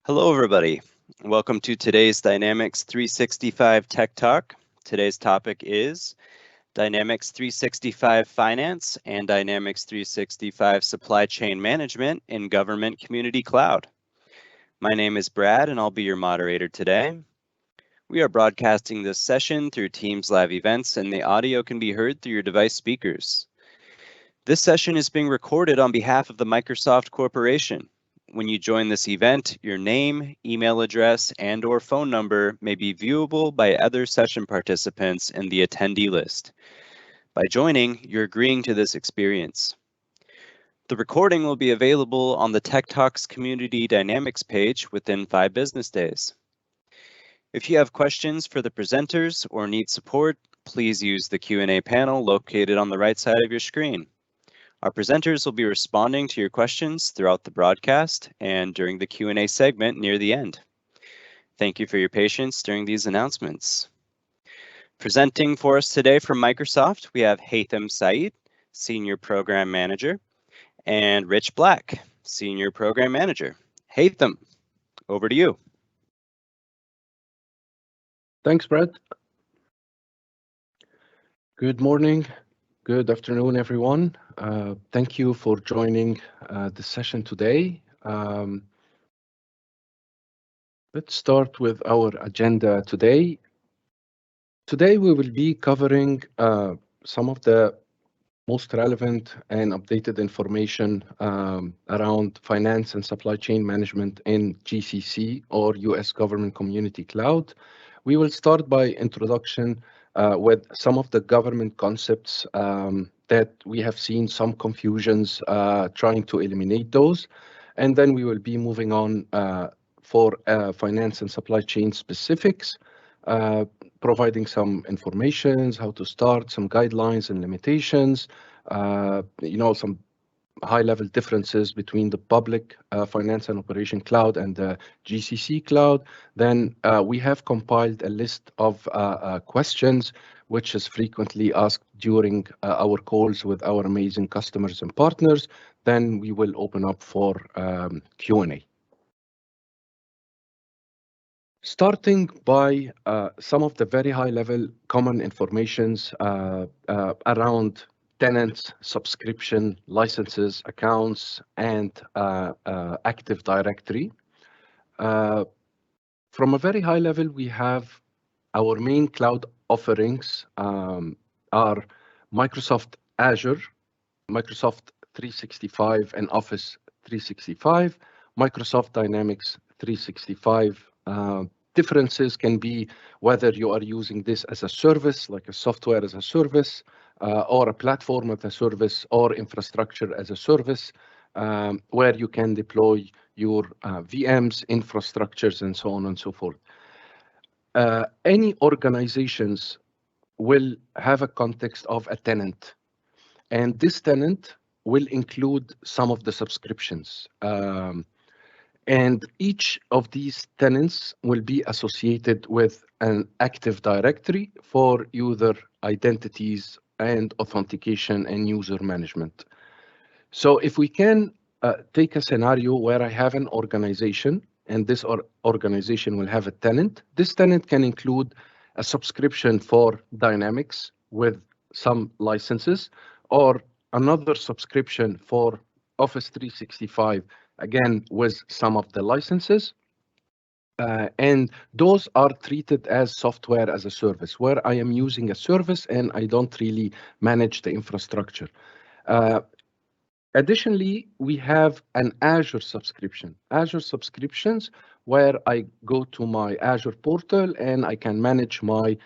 Hello, everybody. Welcome to today's Dynamics 365 Tech Talk. Today's topic is Dynamics 365 Finance and Dynamics 365 Supply Chain Management in Government Community Cloud. My name is Brad, and I'll be your moderator today. We are broadcasting this session through Teams live events, and the audio can be heard through your device speakers. This session is being recorded on behalf of the Microsoft Corporation. When you join this event, your name, email address, and/or phone number may be viewable by other session participants in the attendee list. By joining, you're agreeing to this experience. The recording will be available on the TechTalk's Community Dynamics page within 5 business days. If you have questions for the presenters or need support, please use the Q&A panel located on the right side of your screen. Our presenters will be responding to your questions throughout the broadcast and during the Q&A segment near the end. Thank you for your patience during these announcements. Presenting for us today from Microsoft, we have Haitham Saeed, Senior Program Manager, and Rich Black, Senior Program Manager. Haitham, over to you. Thanks, Brad. Good morning. Good afternoon, everyone. Thank you for joining the session today. Let's start with our agenda today. Today, we will be covering some of the most relevant and updated information around finance and supply chain management in GCC or US Government Community Cloud. We will start by introduction with some of the government concepts that we have seen some confusions trying to eliminate those. And then we will be moving on for finance and supply chain specifics, providing some information, how to start, some guidelines and limitations, some high-level differences between the public finance and operation cloud and the GCC cloud. Then we have compiled a list of questions which is frequently asked during our calls with our amazing customers and partners. Then we will open up for Q&A. Starting by some of the very high-level common informations around tenants, subscription, licenses, accounts, and Active Directory. From a very high level, we have our main cloud offerings are Microsoft Azure, Microsoft 365 and Office 365, Microsoft Dynamics 365. Differences can be whether you are using this as a service, like a software as a service, or a platform as a service, or infrastructure as a service, where you can deploy your VMs, infrastructures, and so on and so forth. Any organizations will have a context of a tenant, and this tenant will include some of the subscriptions. And each of these tenants will be associated with an Active Directory for user identities and authentication and user management. So if we can take a scenario where I have an organization and this organization will have a tenant, this tenant can include a subscription for Dynamics with some licenses, or another subscription for Office 365, again, with some of the licenses. And those are treated as software as a service, where I am using a service and I don't really manage the infrastructure. Additionally, we have an Azure subscription. Azure subscriptions, where I go to my Azure portal and I can manage my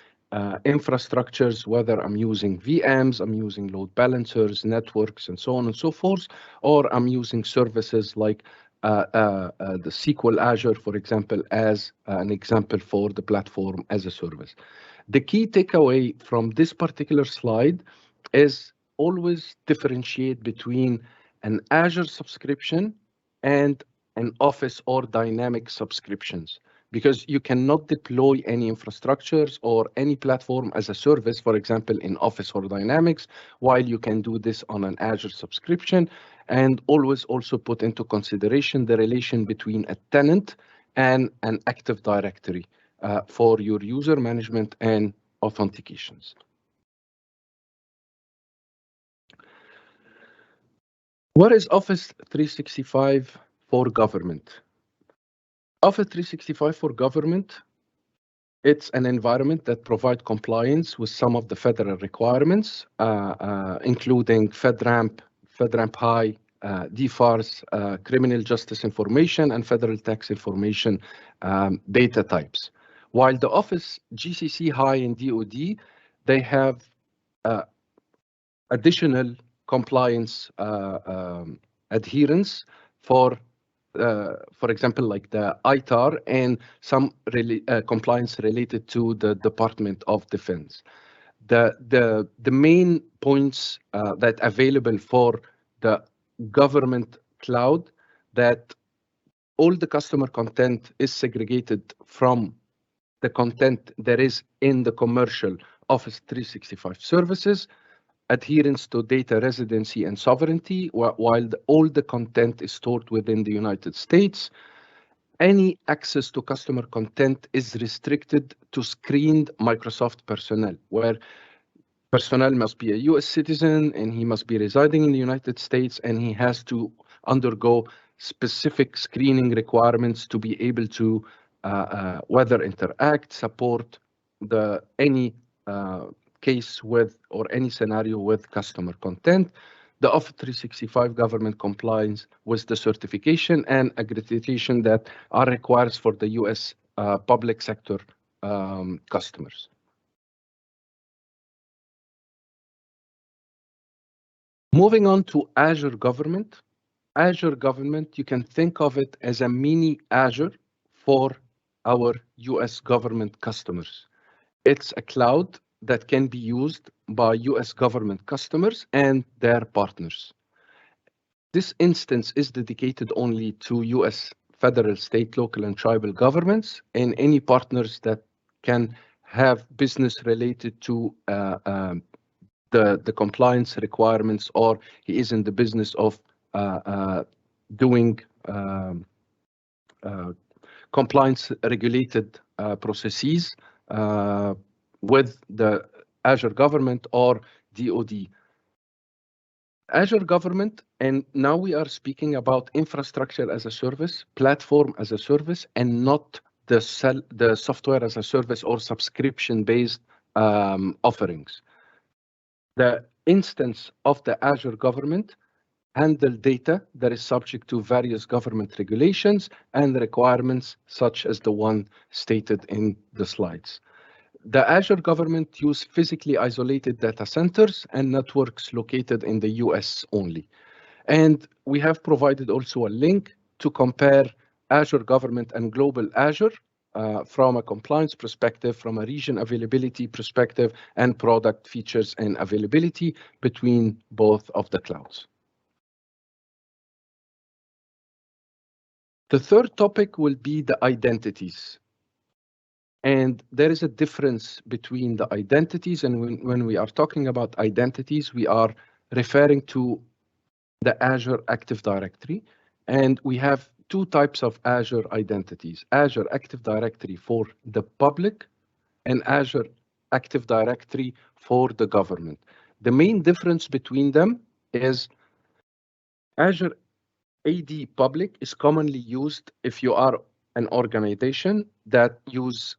infrastructures, whether I'm using VMs, I'm using load balancers, networks, and so on and so forth, or I'm using services like the SQL Azure, for example, as an example for the platform as a service. The key takeaway from this particular slide is always differentiate between an Azure subscription and an Office or Dynamics subscriptions, because you cannot deploy any infrastructures or any platform as a service, for example, in Office or Dynamics, while you can do this on an Azure subscription. And always also put into consideration the relation between a tenant and an Active Directory for your user management and authentications. What is Office 365 for Government? Office 365 for Government, it's an environment that provides compliance with some of the federal requirements, including FedRAMP, FedRAMP High, DFARS, criminal justice information, and federal tax information data types. While the Office GCC High and DoD, they have additional compliance adherence for example, like the ITAR and some compliance related to the Department of Defense. The main points that available for the government cloud, that all the customer content is segregated from the content that is in the commercial Office 365 services, adherence to data residency and sovereignty, while all the content is stored within the United States. Any access to customer content is restricted to screened Microsoft personnel, where personnel must be a US citizen and he must be residing in the United States, and he has to undergo specific screening requirements to be able to whether interact, support any case with or any scenario with customer content. The Office 365 government complies with the certification and accreditation that are required for the US public sector customers. Moving on to Azure Government. Azure Government, you can think of it as a mini Azure for our US government customers. It's a cloud that can be used by US government customers and their partners. This instance is dedicated only to US federal, state, local, and tribal governments, and any partners that can have business related to the compliance requirements, or he is in the business of doing compliance regulated processes with the Azure Government or DoD. Azure Government, and now we are speaking about infrastructure as a service, platform as a service, and not the software as a service or subscription-based offerings. The instance of the Azure Government handle data that is subject to various government regulations and requirements, such as the one stated in the slides. The Azure Government use physically isolated data centers and networks located in the US only. And we have provided also a link to compare Azure Government and Global Azure from a compliance perspective, from a region availability perspective, and product features and availability between both of the clouds. The third topic will be the identities. And there is a difference between the identities, and when we are talking about identities, we are referring to the Azure Active Directory. And we have two types of Azure identities: Azure Active Directory for the public and Azure Active Directory for the government. The main difference between them is Azure AD Public is commonly used if you are an organization that use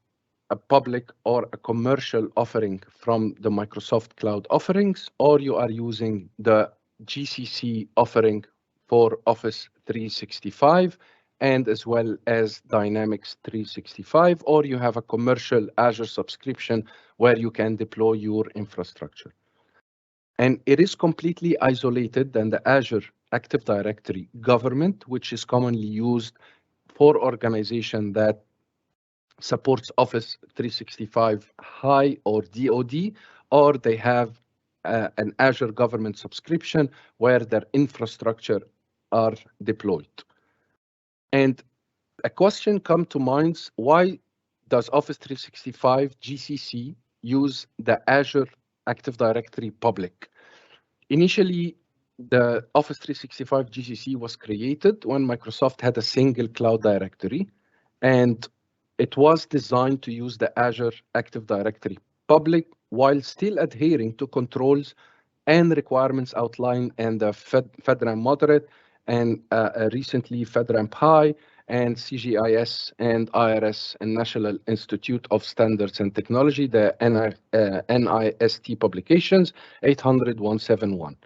a public or a commercial offering from the Microsoft Cloud offerings, or you are using the GCC offering for Office 365 and as well as Dynamics 365, or you have a commercial Azure subscription where you can deploy your infrastructure. And it is completely isolated than the Azure Active Directory Government, which is commonly used for organizations that supports Office 365 High or DoD, or they have an Azure Government subscription where their infrastructure are deployed. And a question comes to mind: why does Office 365 GCC use the Azure Active Directory Public? Initially, the Office 365 GCC was created when Microsoft had a single cloud directory, And it was designed to use the Azure Active Directory public while still adhering to controls and requirements outlined in the FedRAMP Moderate and recently FedRAMP High and CGIS and IRS and National Institute of Standards and Technology, the NIST publications 800-171.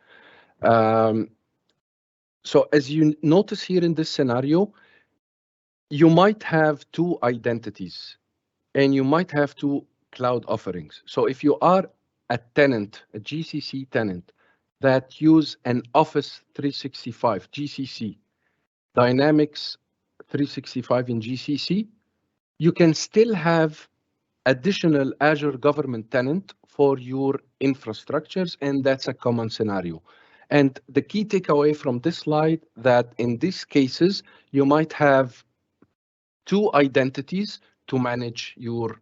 So as you notice here in this scenario, you might have two identities and you might have two cloud offerings. So if you are a tenant, a GCC tenant that use an Office 365 GCC, Dynamics 365 in GCC, you can still have additional Azure Government tenant for your infrastructures, and that's a common scenario. And the key takeaway from this slide that in these cases, you might have two identities to manage your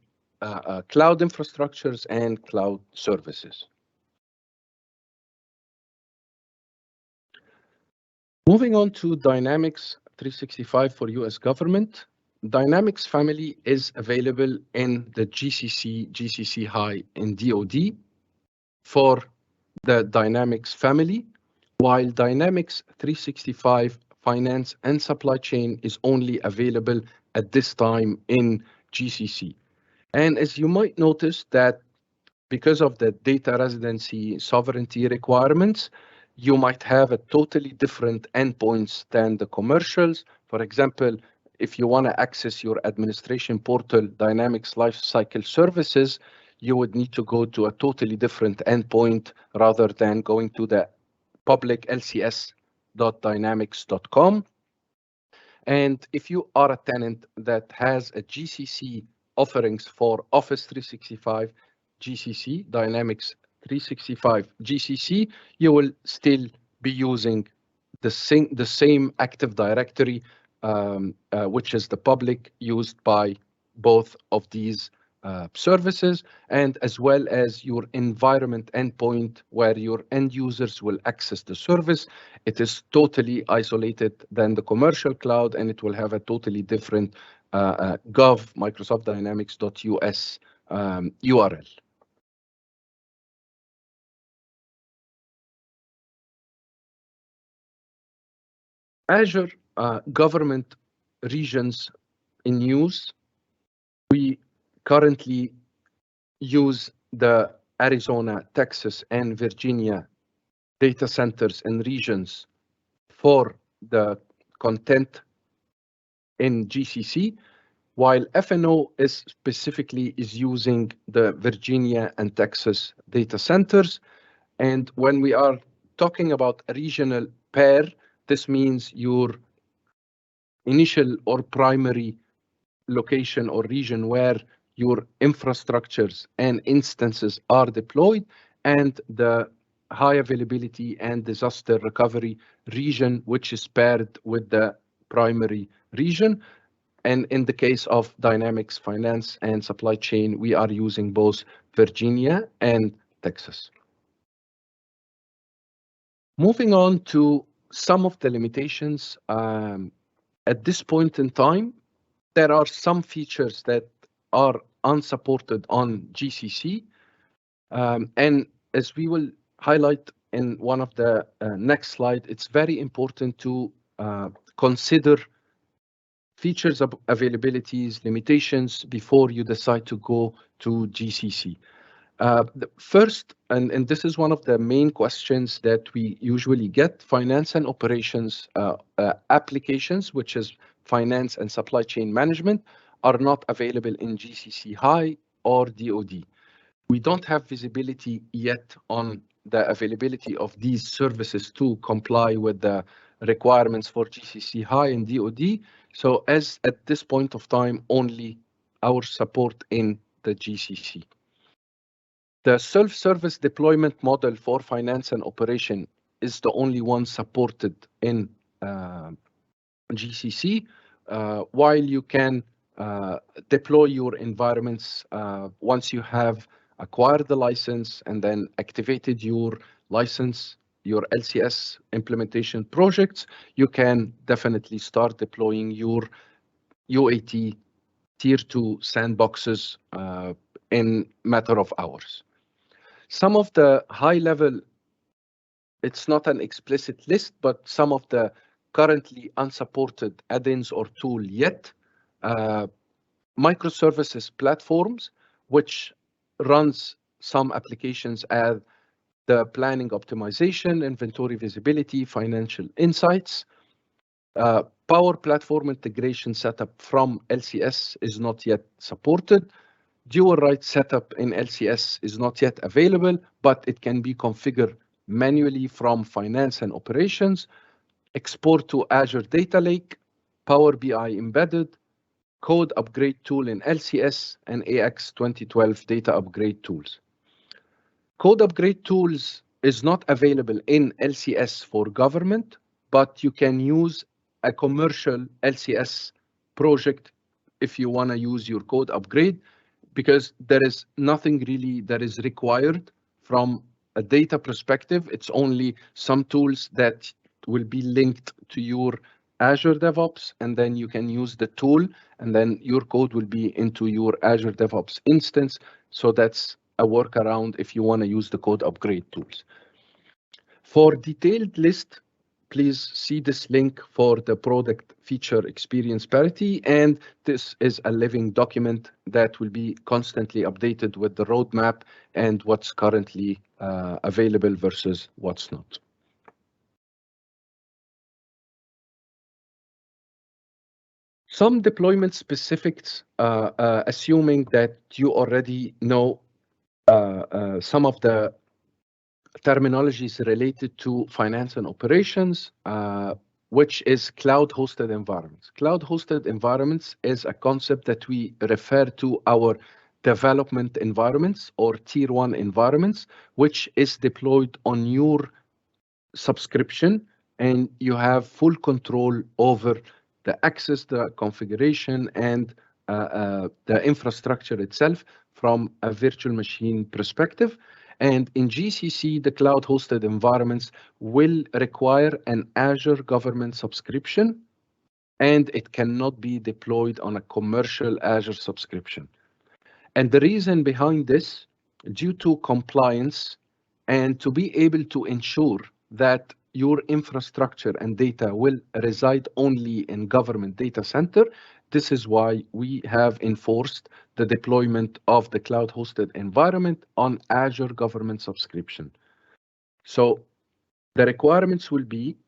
cloud infrastructures and cloud services. Moving on to Dynamics 365 for US government. Dynamics family is available in the GCC, GCC High, and DoD for the Dynamics family, while Dynamics 365 Finance and Supply Chain is only available at this time in GCC. And as you might notice that because of the data residency sovereignty requirements, you might have a totally different endpoints than the commercials. For example, if you want to access your administration portal Dynamics Lifecycle Services, you would need to go to a totally different endpoint rather than going to the public lcs.dynamics.com. And if you are a tenant that has a GCC offerings for Office 365 GCC, Dynamics 365 GCC, you will still be using the same Active Directory, which is the public used by both of these services, and as well as your environment endpoint where your end users will access the service. It is totally isolated than the commercial cloud, and it will have a totally different gov Microsoft Dynamics.us URL. Azure government regions in use. We currently use the Arizona, Texas, and Virginia data centers and regions for the content in GCC, while FNO is specifically using the Virginia and Texas data centers. And when we are talking about a regional pair, this means your initial or primary location or region where your infrastructures and instances are deployed, and the high availability and disaster recovery region, which is paired with the primary region. And in the case of Dynamics Finance and Supply Chain, we are using both Virginia and Texas. Moving on to some of the limitations at this point in time, there are some features that are unsupported on GCC. And as we will highlight in one of the next slide, it's very important to consider features, availabilities, limitations before you decide to go to GCC. The first, and this is one of the main questions that we usually get, finance and operations applications, which is finance and supply chain management, are not available in GCC High or DoD. We don't have visibility yet on the availability of these services to comply with the requirements for GCC High and DoD. So as at this point of time, only our support in the GCC. The self-service deployment model for finance and operation is the only one supported in GCC, while you can deploy your environments once you have acquired the license and then activated your license, your LCS implementation projects, you can definitely start deploying your UAT tier 2 sandboxes in matter of hours. Some of the high level, it's not an explicit list, but some of the currently unsupported add-ins or tool yet, microservices platforms, which runs some applications as the planning optimization, inventory visibility, financial insights. Power Platform integration setup from LCS is not yet supported. Dual write setup in LCS is not yet available, but it can be configured manually from finance and operations. Export to Azure Data Lake, Power BI embedded, code upgrade tool in LCS, and AX 2012 data upgrade tools. Code upgrade tools is not available in LCS for government, but you can use a commercial LCS project if you want to use your code upgrade, because there is nothing really that is required from a data perspective. It's only some tools that will be linked to your Azure DevOps, and then you can use the tool, and then your code will be into your Azure DevOps instance. So that's a workaround if you want to use the code upgrade tools. For detailed list, please see this link for the product feature experience parity. And this is a living document that will be constantly updated with the roadmap and what's currently available versus what's not. Some deployment specifics, assuming that you already know some of the terminologies related to finance and operations, which is cloud-hosted environments. Cloud-hosted environments is a concept that we refer to our development environments or tier 1 environments, which is deployed on your subscription, and you have full control over the access, the configuration, and the infrastructure itself from a virtual machine perspective. And in GCC, the cloud-hosted environments will require an Azure Government subscription, and it cannot be deployed on a commercial Azure subscription. And the reason behind this, due to compliance and to be able to ensure that your infrastructure and data will reside only in government data center, this is why we have enforced the deployment of the cloud-hosted environment on Azure Government subscription. So the requirements will be,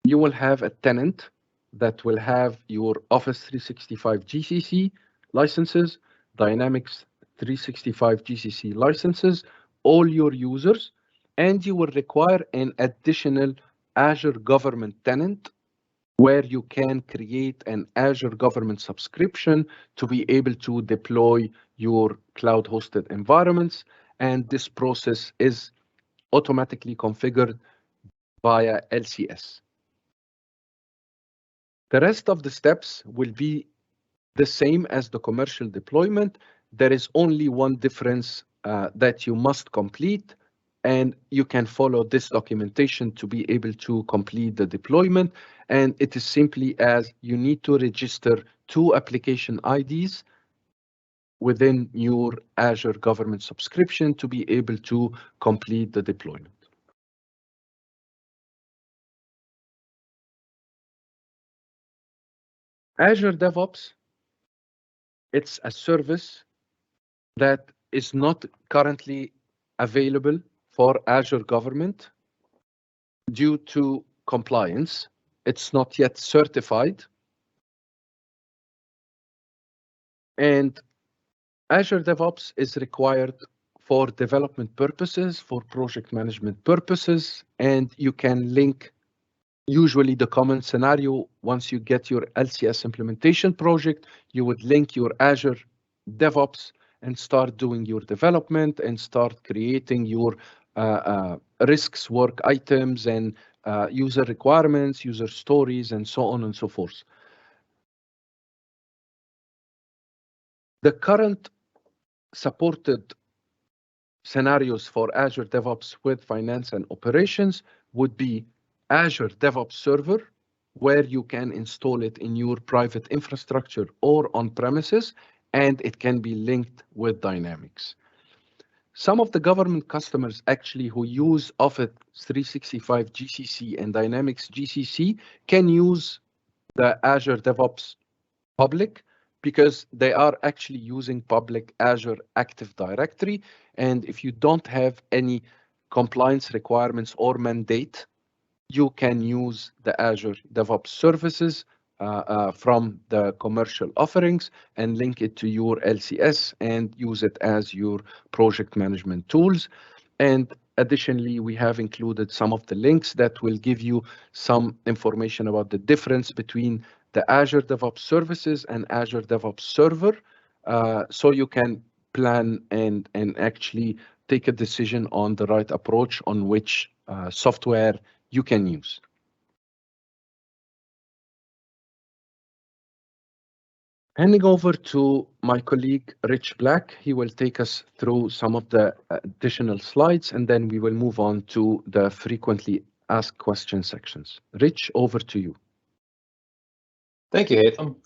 you will have a tenant that will have your Office 365 GCC licenses, Dynamics 365 GCC licenses, all your users, and you will require an additional Azure Government tenant where you can create an Azure Government subscription to be able to deploy your cloud-hosted environments. And this process is automatically configured via LCS. The rest of the steps will be the same as the commercial deployment. There is only one difference that you must complete, and you can follow this documentation to be able to complete the deployment. And it is simply as you need to register 2 application IDs within your Azure Government subscription to be able to complete the deployment. Azure DevOps, it's a service that is not currently available for Azure Government due to compliance. It's not yet certified. And Azure DevOps is required for development purposes, for project management purposes, and you can link usually the common scenario. Once you get your LCS implementation project, you would link your Azure DevOps and start doing your development and start creating your risks work items and user requirements, user stories, and so on and so forth. The current supported scenarios for Azure DevOps with finance and operations would be Azure DevOps Server, where you can install it in your private infrastructure or on premises, and it can be linked with Dynamics. Some of the government customers actually who use Office 365 GCC and Dynamics GCC can use the Azure DevOps public because they are actually using public Azure Active Directory. And if you don't have any compliance requirements or mandate, you can use the Azure DevOps services from the commercial offerings and link it to your LCS and use it as your project management tools. And additionally, we have included some of the links that will give you some information about the difference between the Azure DevOps services and Azure DevOps server, so you can plan and actually take a decision on the right approach on which software you can use. Handing over to my colleague, Rich Black. He will take us through some of the additional slides, and then we will move on to the frequently asked question sections. Rich, over to you. Thank you, Haitham.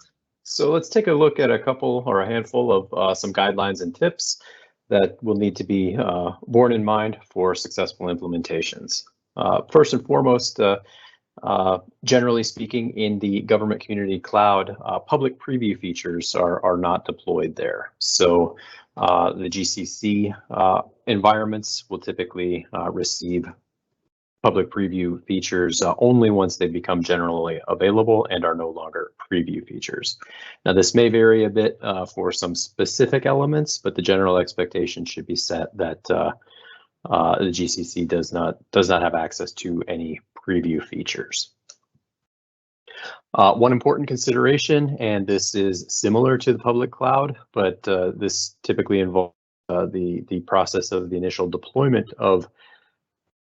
So let's take a look at a couple or a handful of some guidelines and tips that will need to be borne in mind for successful implementations. First and foremost, generally speaking, in the government community cloud, public preview features are not deployed there. So the GCC environments will typically receive public preview features only once they become generally available and are no longer preview features. Now, this may vary a bit for some specific elements, but the general expectation should be set that the GCC does not have access to any preview features. One important consideration, and this is similar to the public cloud, but this typically involves the process of the initial deployment of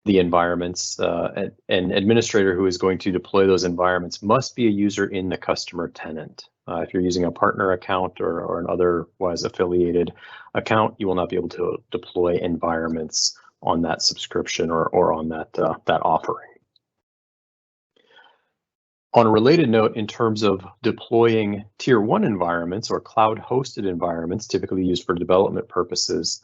the environments. An administrator who is going to deploy those environments must be a user in the customer tenant. If you're using a partner account or an otherwise affiliated account, you will not be able to deploy environments on that subscription or on that offering. On a related note, in terms of deploying tier 1 environments or cloud hosted environments typically used for development purposes,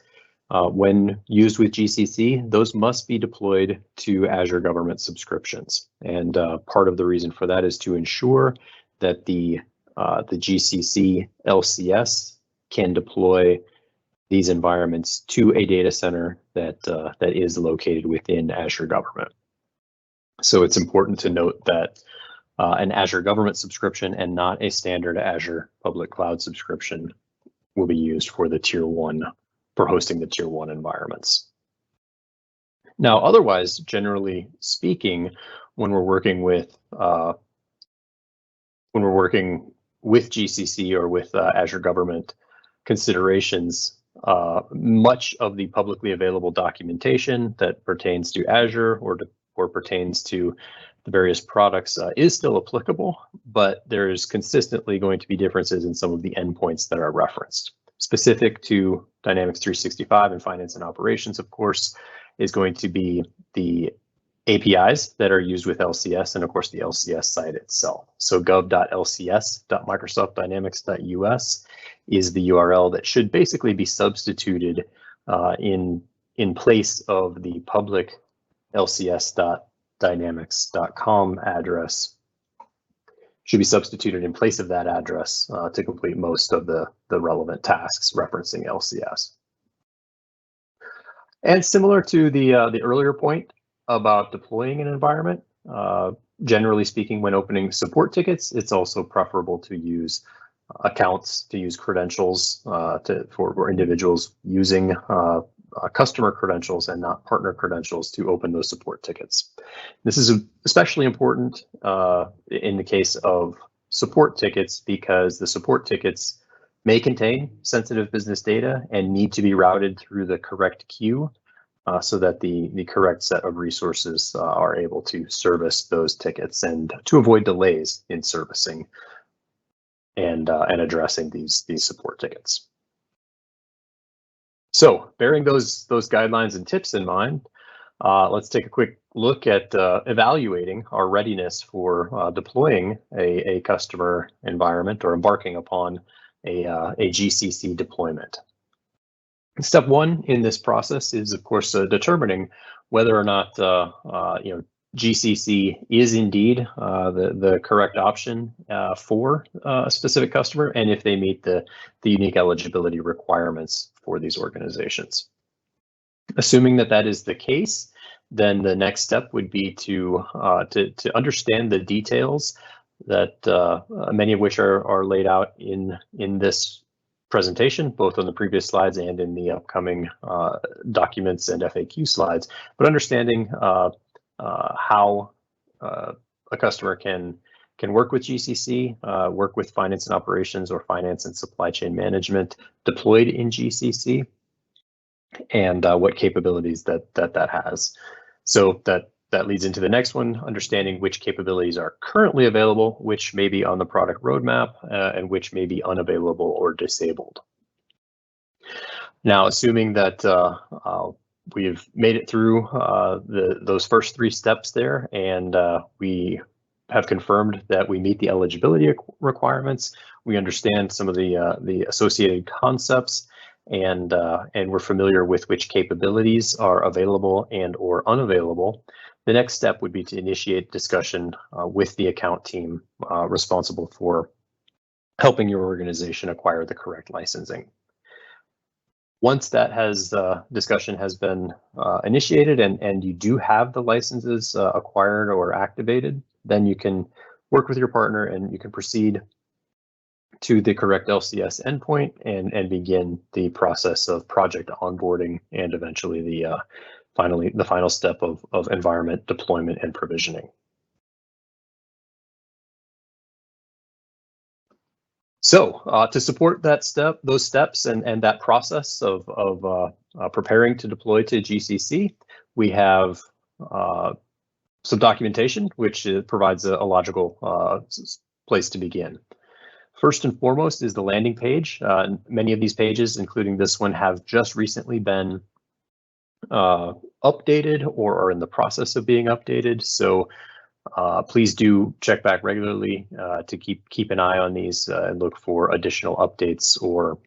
when used with GCC, those must be deployed to Azure Government subscriptions. And part of the reason for that is to ensure that the GCC LCS can deploy these environments to a data center that is located within Azure Government. So it's important to note that an Azure Government subscription and not a standard Azure Public Cloud subscription will be used for the tier 1 for hosting the tier 1 environments. Now, otherwise, generally speaking, when we're working with GCC or with Azure Government considerations, much of the publicly available documentation that pertains to Azure or pertains to the various products is still applicable, but there's consistently going to be differences in some of the endpoints that are referenced. Specific to Dynamics 365 and finance and operations, of course, is going to be the APIs that are used with LCS and, of course, the LCS site itself. So gov.lcs.microsoftdynamics.us is the URL that should basically be substituted in place of the public lcs.dynamics.com address. Should be substituted in place of that address to complete most of the relevant tasks referencing LCS. And similar to the earlier point about deploying an environment, generally speaking, when opening support tickets, it's also preferable to use accounts, to use credentials for individuals using customer credentials and not partner credentials to open those support tickets. This is especially important in the case of support tickets because the support tickets may contain sensitive business data and need to be routed through the correct queue so that the correct set of resources are able to service those tickets and to avoid delays in servicing and addressing these support tickets. So bearing those guidelines and tips in mind, let's take a quick look at evaluating our readiness for deploying a customer environment or embarking upon a GCC deployment. Step one in this process is, of course, determining whether or not GCC is indeed the correct option for a specific customer, and if they meet the unique eligibility requirements for these organizations. Assuming that that is the case, then the next step would be to understand the details that many of which are laid out in this presentation, both on the previous slides and in the upcoming documents and FAQ slides, but understanding how a customer can work with GCC, work with finance and operations or finance and supply chain management deployed in GCC, and what capabilities that has. So that leads into the next one, understanding which capabilities are currently available, which may be on the product roadmap, and which may be unavailable or disabled. Now, assuming that we've made it through those first three steps there, and we have confirmed that we meet the eligibility requirements, we understand some of the associated concepts, and we're familiar with which capabilities are available and or unavailable. The next step would be to initiate discussion with the account team responsible for helping your organization acquire the correct licensing. Once that discussion has been initiated and you do have the licenses acquired or activated, then you can work with your partner and you can proceed to the correct LCS endpoint and begin the process of project onboarding and eventually the final step of environment deployment and provisioning. So to support those steps and that process of preparing to deploy to GCC, we have some documentation which provides a logical place to begin. First and foremost is the landing page. Many of these pages, including this one, have just recently been updated or are in the process of being updated. So please do check back regularly to keep an eye on these and look for additional updates or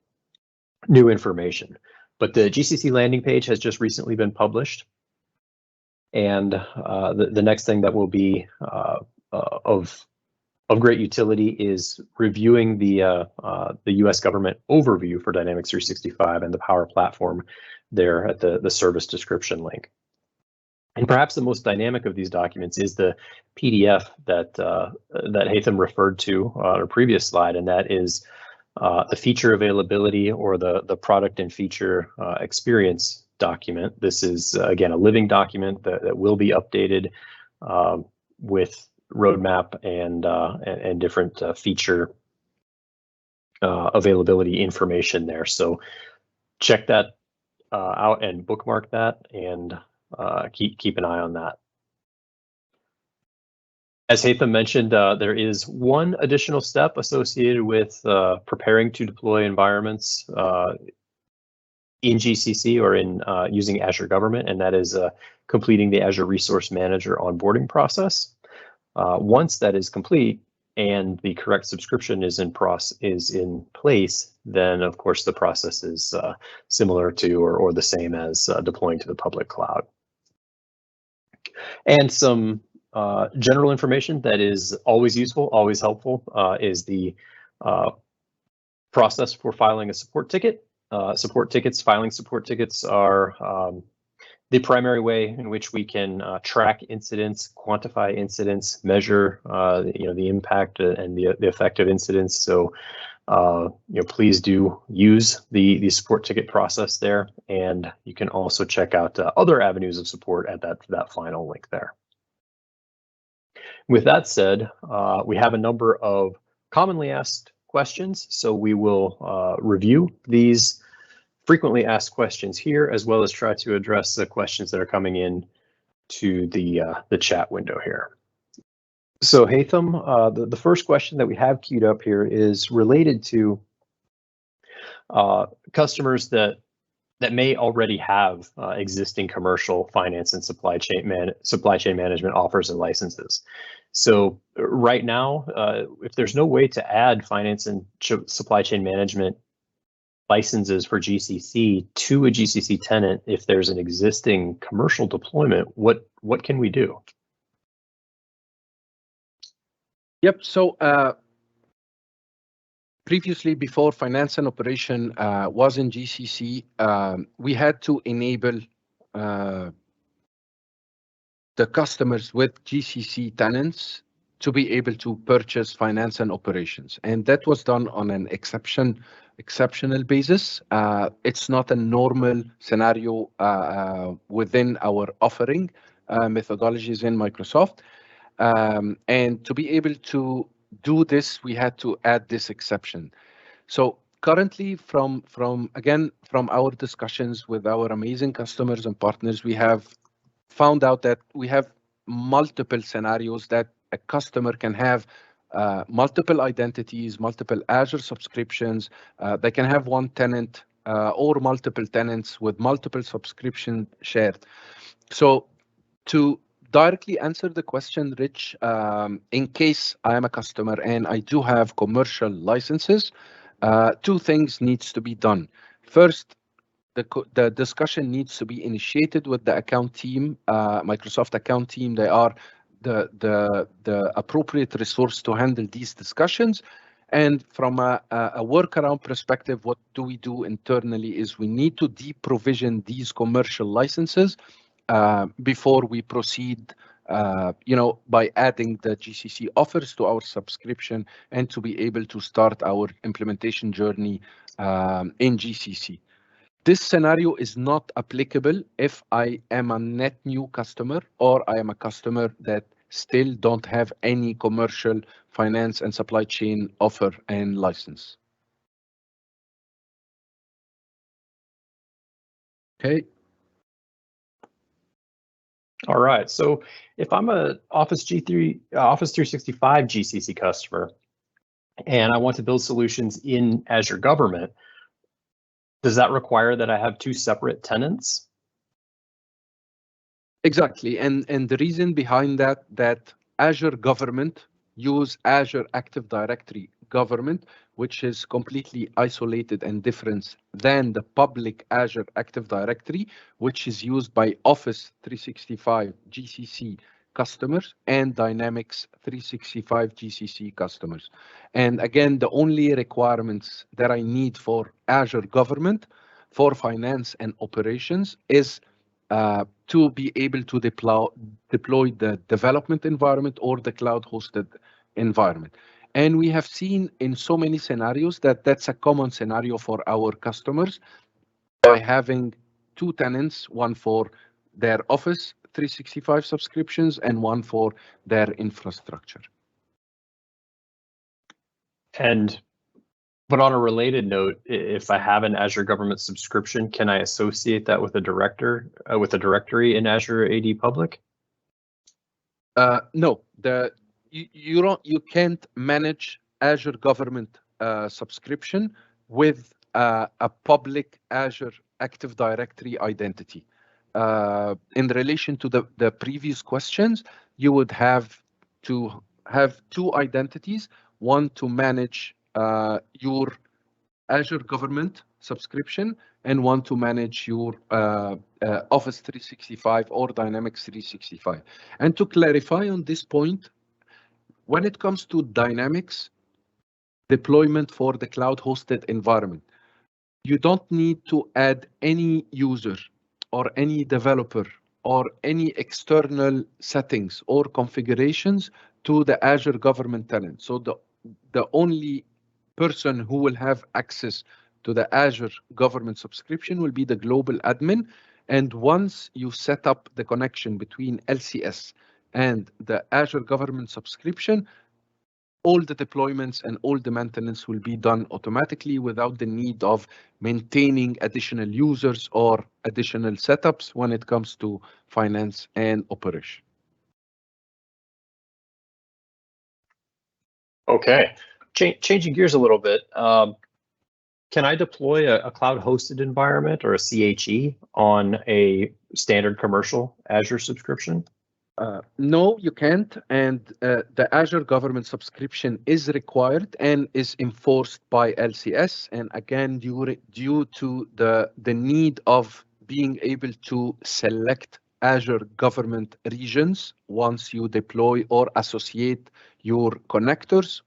new information. But the GCC landing page has just recently been published. And the next thing that will be of great utility is reviewing the U.S. government overview for Dynamics 365 and the Power Platform there at the service description link. And perhaps the most dynamic of these documents is the PDF that Haitham referred to on a previous slide, and that is the feature availability or the product and feature experience document. This is, again, a living document that will be updated with roadmap and different feature availability information there. So check that out and bookmark that and keep an eye on that. As Haitham mentioned, there is one additional step associated with preparing to deploy environments in GCC or in using Azure Government, and that is completing the Azure Resource Manager onboarding process. Once that is complete and the correct subscription is in place, then of course the process is similar to or the same as deploying to the public cloud. And some general information that is always useful, always helpful, is the process for filing a support ticket. Filing support tickets are the primary way in which we can track incidents, quantify incidents, measure the impact and the effect of incidents. So please do use the support ticket process there, and you can also check out other avenues of support at that final link there. With that said, we have a number of commonly asked questions, so we will review these frequently asked questions here, as well as try to address the questions that are coming in to the chat window here. So Haitham, the first question that we have queued up here is related to customers that that may already have existing commercial finance and supply chain management offers and licenses. So right now, if there's no way to add finance and supply chain management licenses for GCC to a GCC tenant, if there's an existing commercial deployment, what can we do? Yep. So previously, before finance and operation was in GCC, we had to enable the customers with GCC tenants to be able to purchase finance and operations. And that was done on an exceptional basis. It's not a normal scenario within our offering methodologies in Microsoft. And to be able to do this, we had to add this exception. So currently, from our discussions with our amazing customers and partners, we have found out that we have multiple scenarios that a customer can have multiple identities, multiple Azure subscriptions. They can have one tenant or multiple tenants with multiple subscriptions shared. So to directly answer the question, Rich, in case I am a customer and I do have commercial licenses, two things needs to be done. First, the discussion needs to be initiated with the account team, Microsoft account team. They are the appropriate resource to handle these discussions. And from a workaround perspective, what do we do internally is we need to deprovision these commercial licenses before we proceed, by adding the GCC offers to our subscription and to be able to start our implementation journey in GCC. This scenario is not applicable if I am a net new customer or I am a customer that still don't have any commercial finance and supply chain offer and license. Okay. All right. So if I'm a Office 365 GCC customer and I want to build solutions in Azure Government, does that require that I have two separate tenants? Exactly. And the reason behind that Azure Government use Azure Active Directory Government, which is completely isolated and different than the public Azure Active Directory, which is used by Office 365 GCC customers and Dynamics 365 GCC customers. And again, the only requirements that I need for Azure Government for finance and operations is to be able to deploy the development environment or the cloud-hosted environment. And we have seen in so many scenarios that that's a common scenario for our customers by having two tenants, one for their Office 365 subscriptions and one for their infrastructure. But on a related note, if I have an Azure Government subscription, can I associate that with a directory in Azure AD Public? No, you can't manage Azure Government subscription with a public Azure Active Directory identity. In relation to the previous questions, you would have to have two identities, one to manage your Azure Government subscription and one to manage your Office 365 or Dynamics 365. And to clarify on this point, when it comes to Dynamics deployment for the cloud-hosted environment, you don't need to add any user or any developer or any external settings or configurations to the Azure Government tenant. So the only person who will have access to the Azure Government subscription will be the global admin. And once you set up the connection between LCS and the Azure Government subscription, all the deployments and all the maintenance will be done automatically without the need of maintaining additional users or additional setups when it comes to finance and operation. Okay, changing gears a little bit. Can I deploy a cloud-hosted environment or a CHE on a standard commercial Azure subscription? No, you can't. And the Azure Government subscription is required and is enforced by LCS. And again, due to the need of being able to select Azure Government regions once you deploy or associate your connectors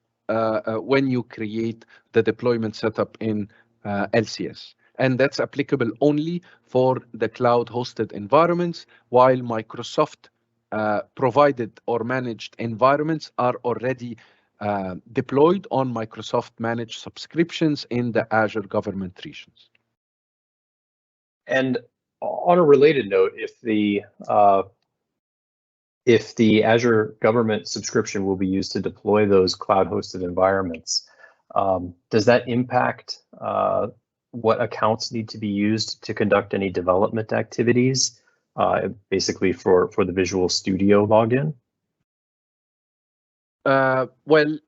when you create the deployment setup in LCS. And that's applicable only for the cloud-hosted environments, while Microsoft provided or managed environments are already deployed on Microsoft managed subscriptions in the Azure Government regions. And on a related note, if the Azure Government subscription will be used to deploy those cloud-hosted environments, does that impact what accounts need to be used to conduct any development activities? Basically for the Visual Studio login? Well,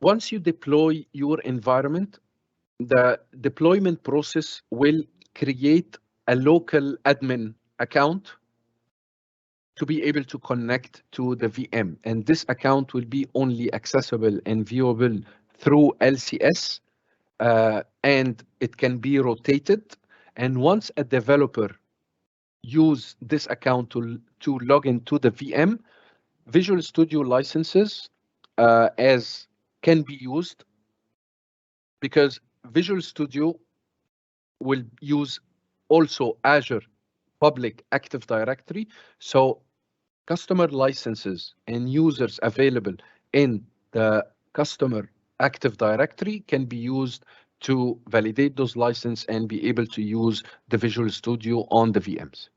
once you deploy your environment, the deployment process will create a local admin account to be able to connect to the VM. And this account will be only accessible and viewable through LCS, and it can be rotated. And once a developer use this account to log into the VM, Visual Studio licenses as can be used, because Visual Studio will use also Azure Public Active Directory. So customer licenses and users available in the customer Active Directory can be used to validate those licenses and be able to use the Visual Studio on the VMs.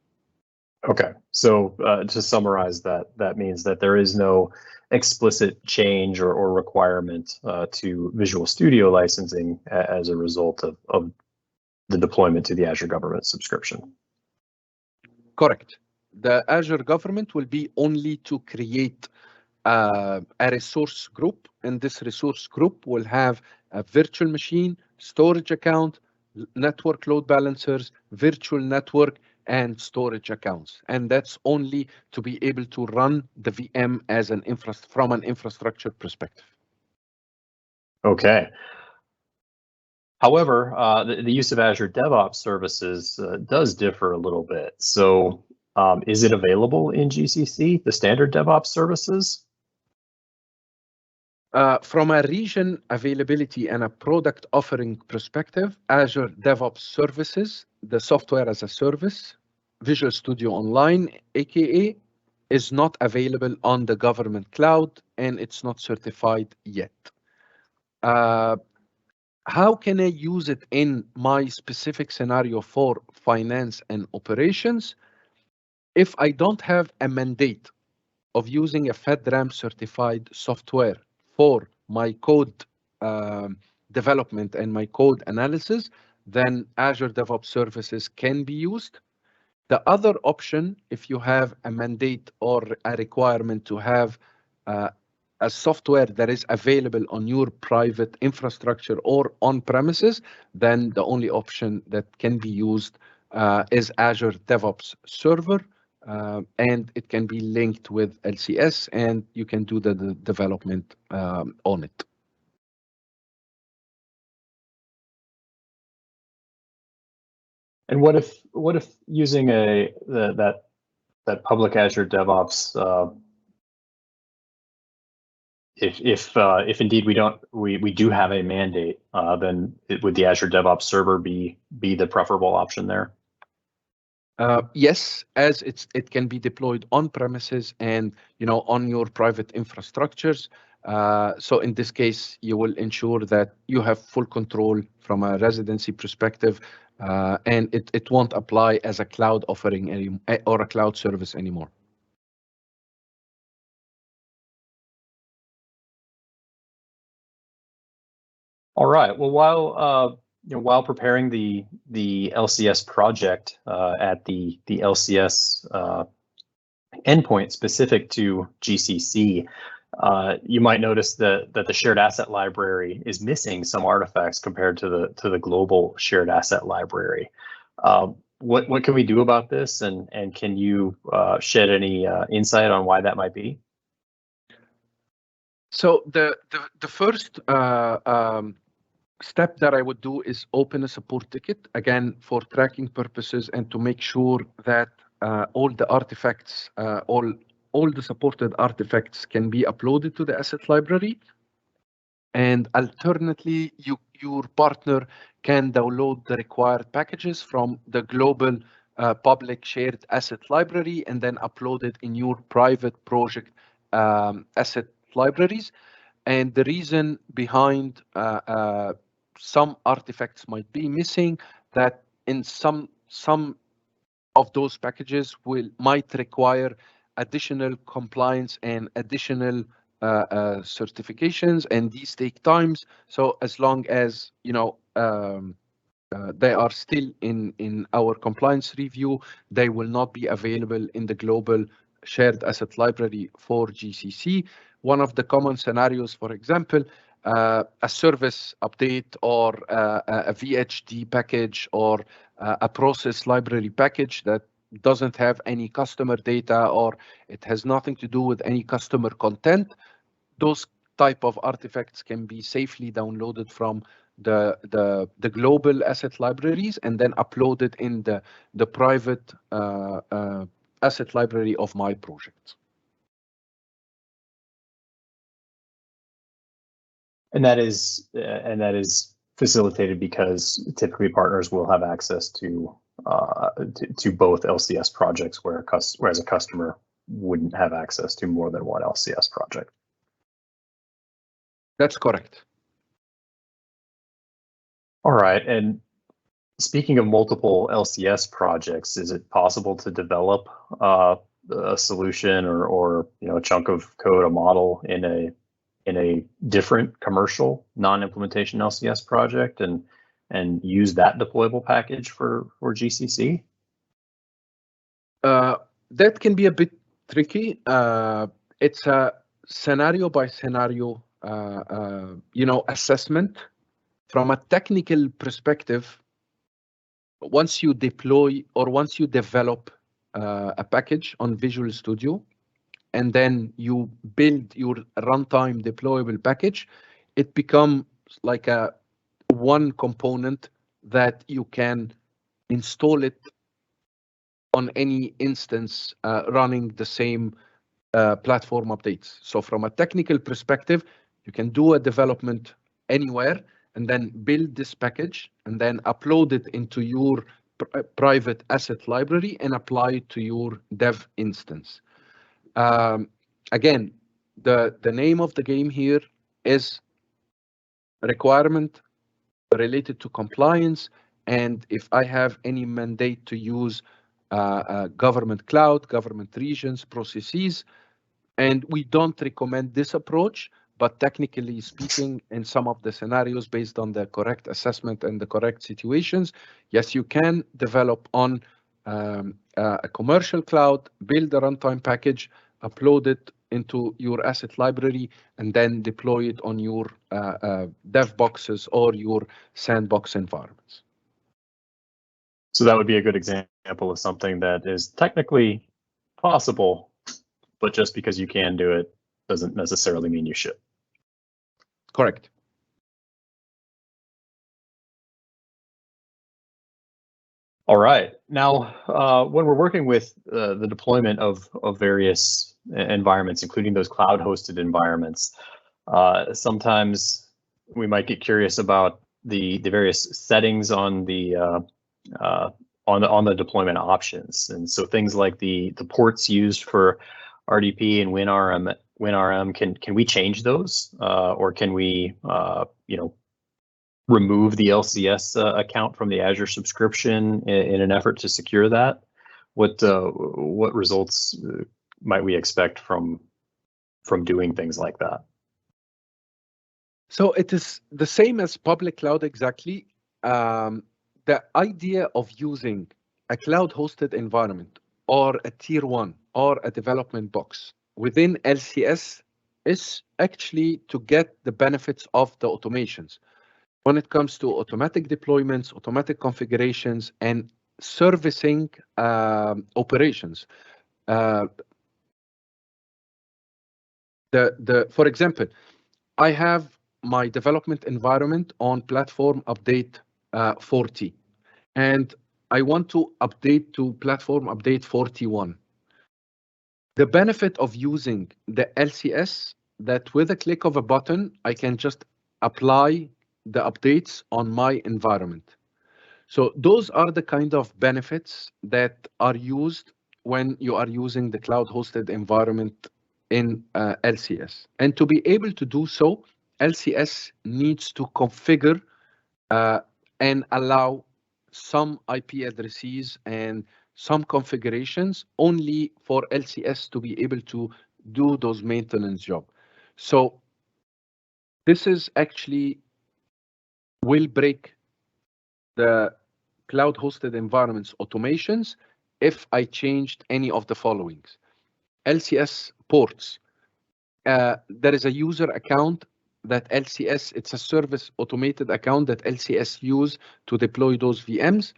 Okay, so to summarize that means that there is no explicit change or requirement to Visual Studio licensing as a result of the deployment to the Azure Government subscription. Correct. The Azure Government will be only to create a resource group, and this resource group will have a virtual machine, storage account, network load balancers, virtual network, and storage accounts. And that's only to be able to run the VM as from an infrastructure perspective. Okay. However, the use of Azure DevOps services does differ a little bit. So is it available in GCC, the standard DevOps services? From a region availability and a product offering perspective, Azure DevOps services, the software as a service, Visual Studio Online, aka, is not available on the government cloud, and it's not certified yet. How can I use it in my specific scenario for finance and operations? If I don't have a mandate of using a FedRAMP certified software for my code development and my code analysis, then Azure DevOps services can be used. The other option, if you have a mandate or a requirement to have a software that is available on your private infrastructure or on premises, then the only option that can be used is Azure DevOps Server, and it can be linked with LCS, and you can do the development on it. And what if using that public Azure DevOps, if indeed we do have a mandate, then would the Azure DevOps server be the preferable option there? Yes, as it can be deployed on premises and on your private infrastructures. So in this case, you will ensure that you have full control from a residency perspective, and it won't apply as a cloud offering or a cloud service anymore. All right. Well, while preparing the LCS project at the LCS endpoint specific to GCC, you might notice that the shared asset library is missing some artifacts compared to the global shared asset library. What can we do about this, and can you shed any insight on why that might be? So the first step that I would do is open a support ticket, again, for tracking purposes and to make sure that all the artifacts, all the supported artifacts can be uploaded to the asset library. And alternately, your partner can download the required packages from the global public shared asset library and then upload it in your private project asset libraries. And the reason behind some artifacts might be missing, that in some of those packages might require additional compliance and additional certifications, and these take times. So as long as they are still in our compliance review, they will not be available in the global shared asset library for GCC. One of the common scenarios, for example, a service update or a VHD package or a process library package that doesn't have any customer data or it has nothing to do with any customer content. Those type of artifacts can be safely downloaded from the global asset libraries and then uploaded in the private asset library of my project. And that is facilitated because typically partners will have access to both LCS projects, whereas a customer wouldn't have access to more than one LCS project. That's correct. All right, and speaking of multiple LCS projects, is it possible to develop a solution or a chunk of code, a model in a different commercial non-implementation LCS project and use that deployable package for GCC? That can be a bit tricky. It's a scenario by scenario, assessment. From a technical perspective, once you deploy or once you develop a package on Visual Studio, and then you build your runtime deployable package, it becomes like a one component that you can install it on any instance running the same platform updates. So from a technical perspective, you can do a development anywhere and then build this package and then upload it into your private asset library and apply it to your dev instance. Again, the name of the game here is a requirement related to compliance. And if I have any mandate to use government cloud, government regions, processes, and we don't recommend this approach, but technically speaking, in some of the scenarios based on the correct assessment and the correct situations, yes, you can develop on a commercial cloud, build a runtime package, upload it into your asset library, and then deploy it on your dev boxes or your sandbox environments. So that would be a good example of something that is technically possible, but just because you can do it doesn't necessarily mean you should. Correct. All right. Now, when we're working with the deployment of various environments, including those cloud-hosted environments, sometimes we might get curious about the various settings on the deployment options, and so things like the ports used for RDP and WinRM, can we change those, or can we remove the LCS account from the Azure subscription in an effort to secure that? What results might we expect from doing things like that? So it is the same as public cloud exactly. The idea of using a cloud-hosted environment or a tier one or a development box within LCS is actually to get the benefits of the automations when it comes to automatic deployments, automatic configurations, and servicing operations. For example, I have my development environment on platform update 40, and I want to update to platform update 41. The benefit of using the LCS, that with a click of a button, I can just apply the updates on my environment. So those are the kind of benefits that are used when you are using the cloud hosted environment in LCS. And to be able to do so, LCS needs to configure and allow some IP addresses and some configurations only for LCS to be able to do those maintenance job. So this is actually will break the cloud hosted environments automations if I changed any of the followings. LCS ports. There is a user account that LCS, it's a service automated account that LCS use to deploy those VMs.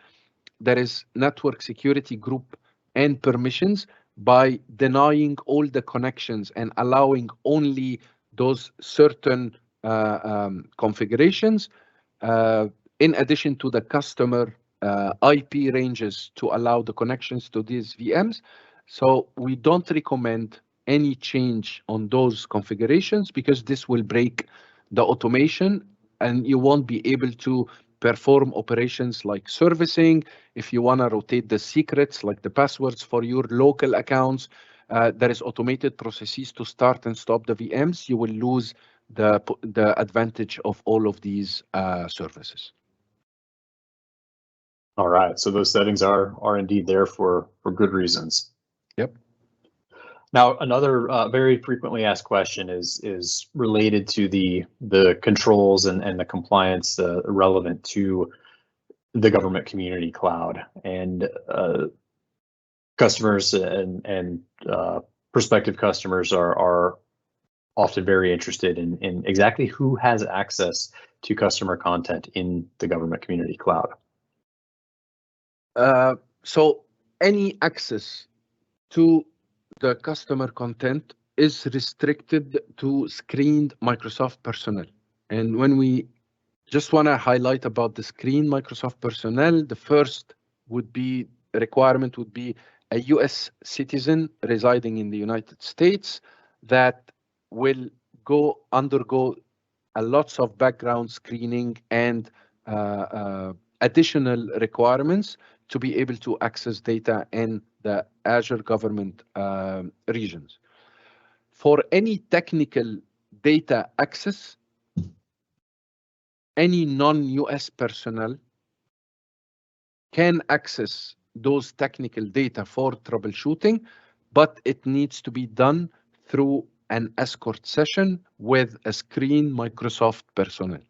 There is network security group and permissions by denying all the connections and allowing only those certain configurations. In addition to the customer IP ranges to allow the connections to these VMs. So we don't recommend any change on those configurations because this will break the automation and you won't be able to perform operations like servicing. If you want to rotate the secrets like the passwords for your local accounts, there is automated processes to start and stop the VMs. You will lose the advantage of all of these services. All right, so those settings are indeed there for good reasons. Yep. Now, another very frequently asked question is related to the controls and the compliance relevant to the government community cloud, and customers and prospective customers are often very interested in exactly who has access to customer content in the government community cloud. So any access to the customer content is restricted to screened Microsoft personnel. And when we just want to highlight about the screened Microsoft personnel, the first requirement would be a US citizen residing in the United States that will undergo a lots of background screening and additional requirements to be able to access data in the Azure Government regions. For any technical data access, any non-US personnel can access those technical data for troubleshooting, but it needs to be done through an escort session with a screened Microsoft personnel.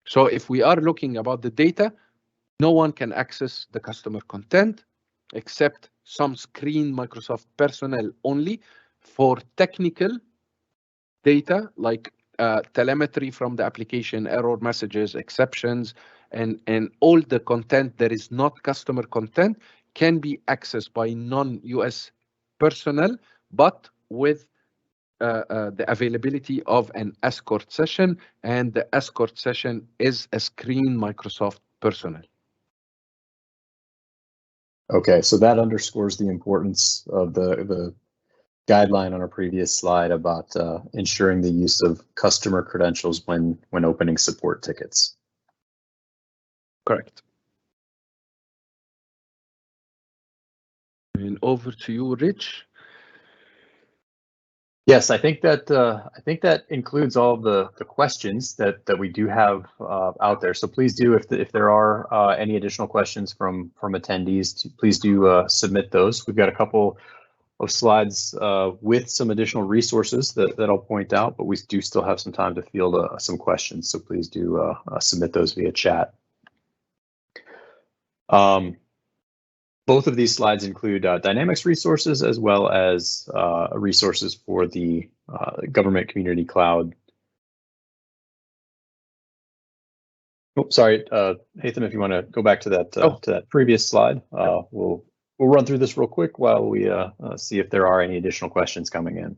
So if we are looking about the data, no one can access the customer content except some screened Microsoft personnel only for technical data like telemetry from the application, error messages, exceptions, and all the content that is not customer content can be accessed by non-US personnel, but with the availability of an escort session, and the escort session is a screened Microsoft personnel. Okay, so that underscores the importance of the guideline on our previous slide about ensuring the use of customer credentials when opening support tickets. Correct. And over to you, Rich. Yes, I think that includes all of the questions that we do have out there. So please do, if there are any additional questions from attendees, please do submit those. We've got a couple of slides with some additional resources that I'll point out, but we do still have some time to field some questions. So please do submit those via chat. Both of these slides include Dynamics resources as well as resources for the government community cloud. Oh, sorry, Haitham, if you want to go back to that previous slide, we'll run through this real quick while we see if there are any additional questions coming in.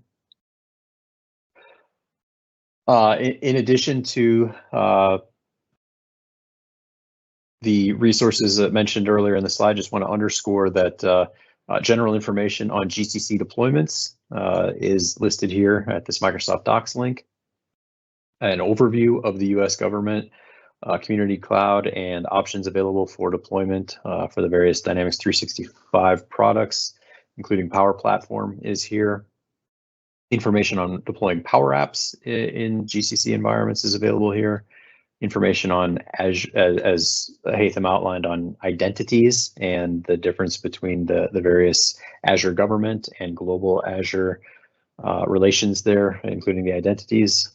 In addition to the resources mentioned earlier in the slide, just want to underscore that general information on GCC deployments is listed here at this Microsoft Docs link. An overview of the US government community cloud and options available for deployment for the various Dynamics 365 products, including Power Platform, is here. Information on deploying Power Apps in GCC environments is available here. Information on Azure, as Haitham outlined, on identities and the difference between the various Azure Government and global Azure relations there, including the identities.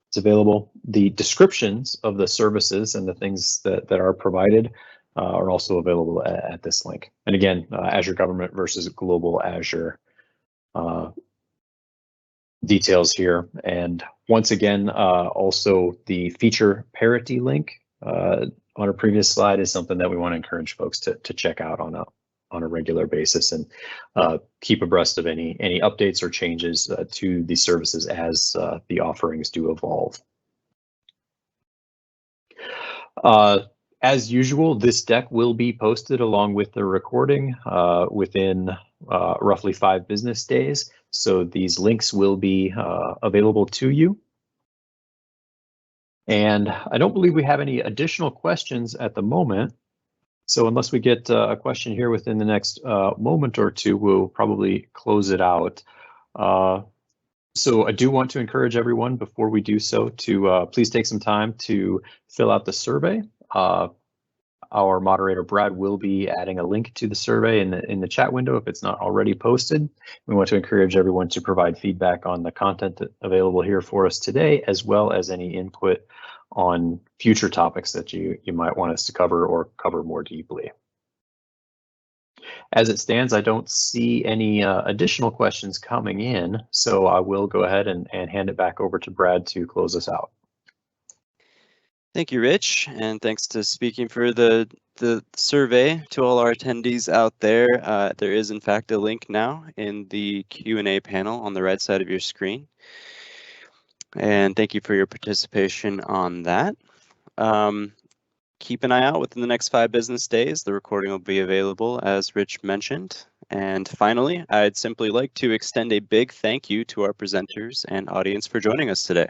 It's available. The descriptions of the services and the things that are provided are also available at this link. And again, Azure Government versus global Azure details here. And once again, also the feature parity link on a previous slide is something that we want to encourage folks to check out on a regular basis and keep abreast of any updates or changes to the services as the offerings do evolve. As usual, this deck will be posted along with the recording within roughly 5 business days. So these links will be available to you. And I don't believe we have any additional questions at the moment. So unless we get a question here within the next moment or two, we'll probably close it out. So I do want to encourage everyone before we do so to please take some time to fill out the survey. Our moderator, Brad, will be adding a link to the survey in the chat window if it's not already posted. We want to encourage everyone to provide feedback on the content available here for us today, as well as any input on future topics that you might want us to cover or cover more deeply. As it stands, I don't see any additional questions coming in, so I will go ahead and hand it back over to Brad to close us out. Thank you, Rich, and thanks to Speaking for the survey to all our attendees out there. There is, in fact, a link now in the Q&A panel on the right side of your screen. And thank you for your participation on that. Keep an eye out within the next 5 business days. The recording will be available, as Rich mentioned. And finally, I'd simply like to extend a big thank you to our presenters and audience for joining us today.